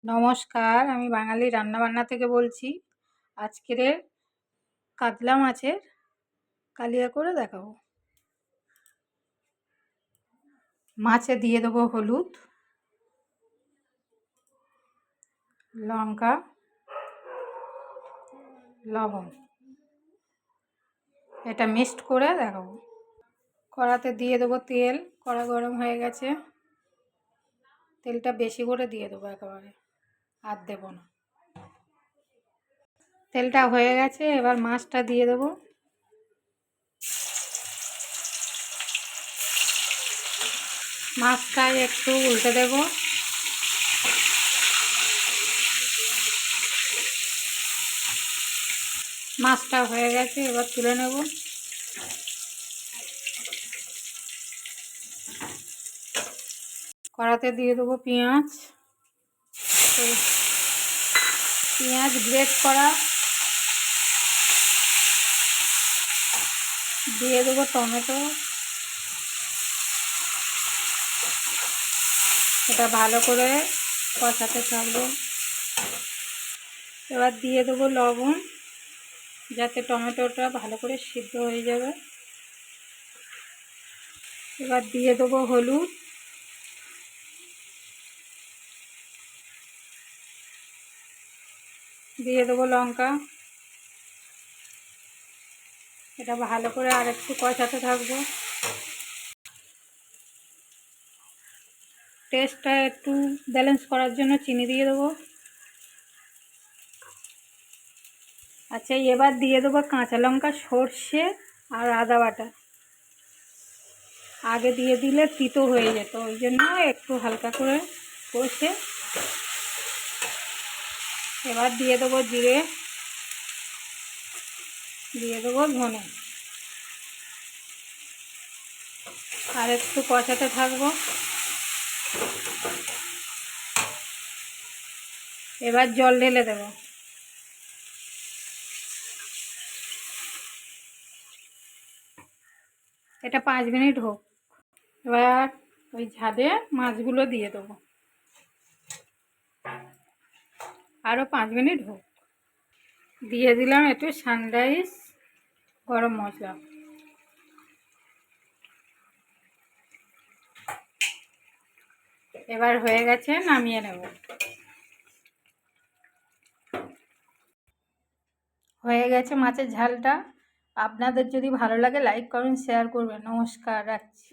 নমস্কার, আমি বাঙালি রান্নাবান্না থেকে বলছি। আজকের কাতলা মাছের কালিয়া করে দেখাবো। মাছে দিয়ে দেবো হলুদ, লঙ্কা, লবণ। এটা মিক্সড করে দেখাবো। কড়াতে দিয়ে দেবো তেল। কড়া গরম হয়ে গেছে, তেলটা বেশি করে দিয়ে দেবো, একেবারে আর দেবো না। তেলটা হয়ে গেছে, এবার মাছটা দিয়ে দেবো। মাছটায় একটু উল্টে দেবো। মাছটা হয়ে গেছে, এবার তুলে নেব। কড়াতে দিয়ে দেবো পেঁয়াজ, গ্রেট করা। দিয়ে দেবো টমেটো। এটা ভালো করে কষাতে থাকবো। এবার দিয়ে দেবো লবণ, যাতে টমেটোটা ভালো করে সিদ্ধ হয়ে যাবে। এবার দিয়ে দেবো হলুদ, দিয়ে দেবো লঙ্কা। এটা ভালো করে আরেকটু কষাতে থাকবো। টেস্টটা একটু ব্যালেন্স করার জন্য চিনি দিয়ে দেবো। আচ্ছা, এবার দিয়ে দেবো কাঁচা লঙ্কা, সর্ষে আর আদা বাটা। আগে দিয়ে দিলে তিতো হয়ে যেত, ওই জন্য একটু হালকা করে কষে। এবার দিয়ে দেবো জিরে, দিয়ে দেবো ধনে। আর একটু কষাতে থাকবো। এবার জল ঢেলে দেবো। এটা 5 মিনিট হোক। এবার ওই ঝালে মাছগুলো দিয়ে দেবো। আরও 5 মিনিট হোক। দিয়ে দিলাম একটু সানরাইজ গরম মশলা। এবার হয়ে গেছে, নামিয়ে নেব। হয়ে গেছে মাছের ঝালটা। আপনাদের যদি ভালো লাগে লাইক কমেন্ট শেয়ার করবেন। নমস্কার, রাখছি।